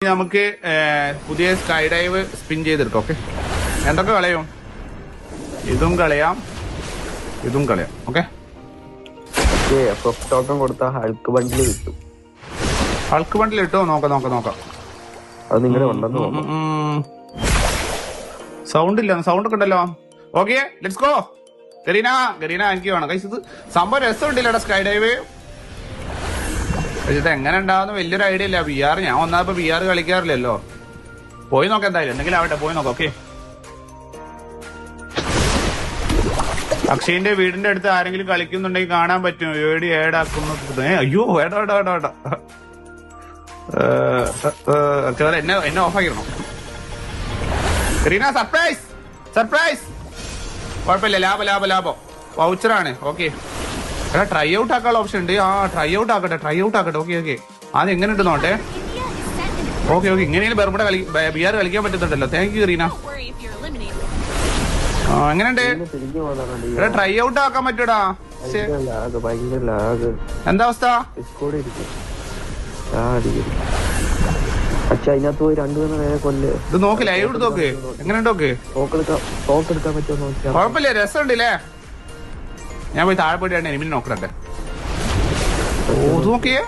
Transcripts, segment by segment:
നമുക്ക് പുതിയ sky dive spin ചെയ്തെടുക്കാം. ഓക്കെ, എന്തൊക്കെ കളയും? ഇതും കളയാം, ഇതും കളയാം. ഓക്കെ, ടോക്കൺ കൊടുത്താൽ ഹൾക്ക് ബണ്ടിൽ കിട്ടും. ഹൾക്ക് ബണ്ടിൽ ഇട്ടോ? നോക്കാം. അത് നിങ്ങളുടെ ഉണ്ടെന്ന് സൗണ്ട് ഇല്ല, സൗണ്ട് ഒക്കെ ഉണ്ടല്ലോ. Okay, let's go. ഗരീന എനിക്ക് വേണം കൈസ്. ഇത് സംഭവം രസമുണ്ടല്ലോടാ സ്കൈ ഡൈവ്. ഇത് എങ്ങനെ ഉണ്ടാവുന്ന വലിയൊരു ഐഡിയ ഇല്ല. VR ഞാൻ ഒന്നാമപ്പോ VR കളിക്കാറില്ലല്ലോ. പോയി നോക്കാം എന്തായാലും, എന്തെങ്കിലും ആവട്ടെ, പോയി നോക്കാം. ഓക്കെ, അക്ഷയിന്റെ വീടിന്റെ അടുത്ത് ആരെങ്കിലും കളിക്കുന്നുണ്ടെങ്കിൽ കാണാൻ പറ്റും. ഏടി ഏടാക്കുന്നത്. അയ്യോ വേണ്ട എന്നെ ഓഫാക്കിടണം. സർപ്രൈസ് കുഴപ്പമില്ല, ലാഭം വൗച്ചറാണ്. ഓക്കെ, എടാ ട്രൈ ഔട്ട് ആക്കാനുള്ള ഓപ്ഷൻ ഉണ്ട്. ട്രൈ ഔട്ട് ആക്കട്ടെ. ഓക്കെ, അത് എങ്ങനെ ഉണ്ട് നോട്ടെ. ഓക്കെ, ഇങ്ങനെയും ബർമുട VR കളിക്കാൻ പറ്റുന്നുണ്ടല്ലോ. Thank you Reena. എങ്ങനെയുണ്ട്? എടാ ട്രൈ ഔട്ട് ആക്കാൻ പറ്റൂടാ. എന്താ അവസ്ഥ? ഇത് നോക്ക്, ലൈവ് എടുത്ത് നോക്ക്. എങ്ങനെയുണ്ട്? കുഴപ്പമില്ല, രസമുണ്ടല്ലേ. ഞാൻ പോയി താഴെ പോയിട്ടാണ് എനിമിനെ നോക്കട്ടെ. നോക്കിയേ,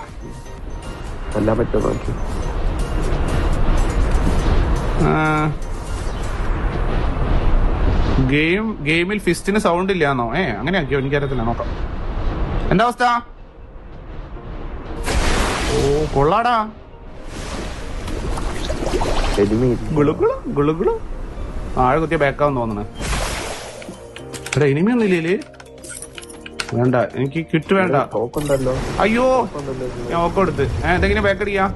ഗെയിമിൽ ഫിസ്റ്റിന് സൗണ്ട് ഇല്ലാന്നോ? അങ്ങനെ ആക്കിയോ? എനിക്കറിയത്തില്ല, നോക്കാം. എന്താ അവസ്ഥ? കൊള്ളാടാ. ഗുളുഗുളു ആഴ് കുത്തിയ ബാക്കാന്ന് തോന്നണ. എടാ ഇനിമി ഒന്നുമില്ലേ? വേണ്ട, എനിക്ക് കിറ്റ് വേണ്ട. അയ്യോ, ഞാൻ ഓക്കെ കൊടുത്ത്. എന്തെങ്കിലും ബാക്കടിയാ?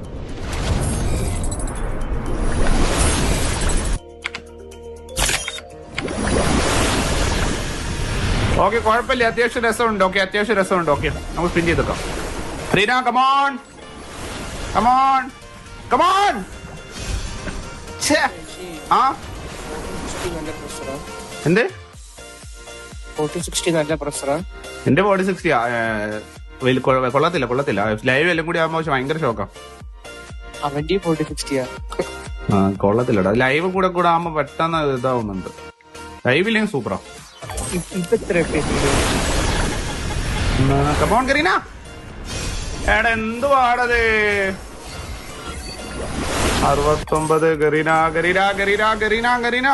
ഓക്കെ, കുഴപ്പമില്ല, അത്യാവശ്യം രസമുണ്ട്. ഓക്കെ, നമുക്ക് സ്പിൻ ചെയ്തേക്കാം. റീന കമോൺ. എന്ത് 4060 നല്ല പ്രൊസസ്സറാ? എന്റെ 4060 കൊള്ളത്തില്ല. ലൈവ് എല്ലാം കൂടി ആകുമ്പോ ഭയങ്കര ഷോക്കാ. അവന്റെ 4060 കൊള്ളത്തില്ലടാ. ലൈവ് കൂടെ ആകുമ്പോ പെട്ടെന്ന് ഇതാവുന്നുണ്ട്. ലൈവില്ലെങ്കിൽ സൂപ്പറാ. കമോൺ ഗരീന. എടാ എന്തുവാടത്? 69. ഗരീന.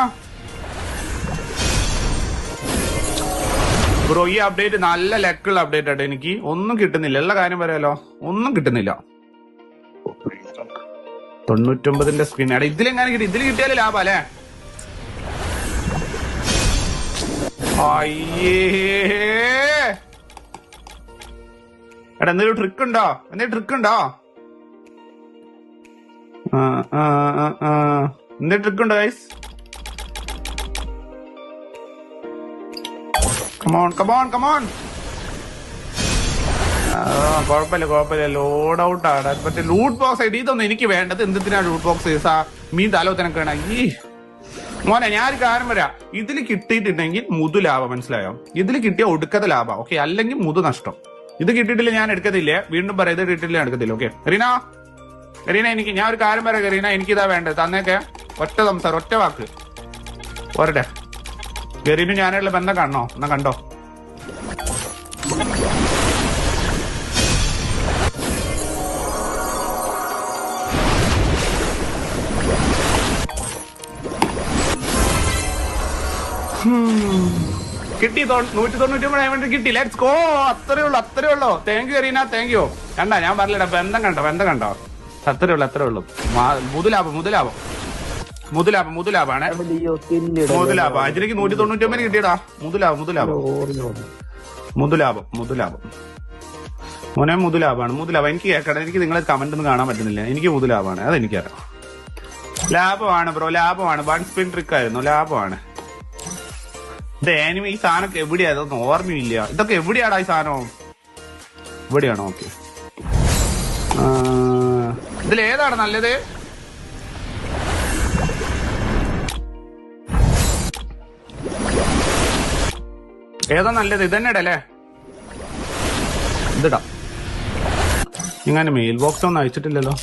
ബ്രോ ഈ അപ്ഡേറ്റ് നല്ല ലക്കുള്ള അപ്ഡേറ്റ് ആട്ടെ. എനിക്ക് ഒന്നും കിട്ടുന്നില്ല. എല്ലാ കാര്യം പറയാലോ, ഒന്നും കിട്ടുന്നില്ല. 99ന്റെ സ്ക്രീൻ. എടാ ഇതിലെങ്ങനെ കിട്ടി? ഇതിൽ കിട്ടിയാലേ ലാഭം അല്ലേ? അയ്യേ, എടാ എന്തെങ്കിലും ട്രിക്ക് ഉണ്ടോ? എന്തെങ്കിലും ട്രിക്ക് ഉണ്ടോ ഗൈസ്? കമോൺ. കുഴപ്പമില്ല. ലോഡ് ഔട്ട് ആണ്. മറ്റേ ലൂട്ട് ബോക്സ് ആയിട്ട് ഇതൊന്നും എനിക്ക് വേണ്ടത്. എന്തിനാ ലൂട്ട് ബോക്സ്? മീൻ തലോ തിനക്കാണ്. ഈ മോനെ ഞാനൊരു കാര്യം പറയാം. ഇതിൽ കിട്ടിയിട്ടുണ്ടെങ്കിൽ മുതു ലാഭം, മനസ്സിലായോ? ഇതിൽ കിട്ടിയ ഒടുക്കത്തെ ലാഭം. ഓക്കെ, അല്ലെങ്കിൽ മുതു നഷ്ടം. ഇത് കിട്ടിയിട്ടില്ല, ഞാൻ എടുക്കത്തില്ലേ. വീണ്ടും പറയാം, ഇത് കിട്ടിയിട്ടില്ല, ഞാൻ എടുക്കത്തില്ല. ഓക്കെ കരീന, എനിക്ക് ഞാൻ ഒരു കാര്യം പറയാം കരീന, എനിക്കിതാ വേണ്ടത്. തന്നേക്കെ ഒറ്റ സംസാരം, ഒറ്റ വാക്ക് പോരട്ടെ. ഗരീനും ഞാനുള്ള ബന്ധം കാണണോ? എന്നാ കണ്ടോ. കിട്ടി 199 ഡയമണ്ട് കിട്ടി. Let's go. അത്രേ ഉള്ളൂ. Thank you Kareena, thank you. കണ്ട, ഞാൻ പറഞ്ഞില്ല, ബന്ധം കണ്ടോ? അത്രേ ഉള്ളൂ. മുതലാഭാണ്. ഇതിലേക്ക് 199 കിട്ടിയടാ. മുതലാഭം മോനെ, മുതലാഭാണ്. എനിക്ക് കേൾക്കണം. എനിക്ക് നിങ്ങളെ കമന്റ് ഒന്നും കാണാൻ പറ്റുന്നില്ല. എനിക്ക് മുതലാഭാണ്, അതെനിക്കറിയാം. ലാഭമാണ് ബ്രോ, ലാഭമാണ്. 1 സ്പിൻ ട്രിക്ക് ആയിരുന്നു, ലാഭമാണ്. ഇത് ഈ സാധനമൊക്കെ എവിടെയാ? അതൊന്നും ഓർമ്മയില്ല. ഇതൊക്കെ എവിടെയാടാ ഈ സാധനം? ഇവിടെയാണോ? ഓക്കെ, ഇതിലേതാണ് നല്ലത്? ഏതാ നല്ലത്? ഇതന്നെ ഇടല്ലേ? ഇതിടാം. ഇങ്ങനെ മെയിൽ ബോക്സ് ഒന്നും അയച്ചിട്ടില്ലല്ലോ.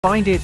find it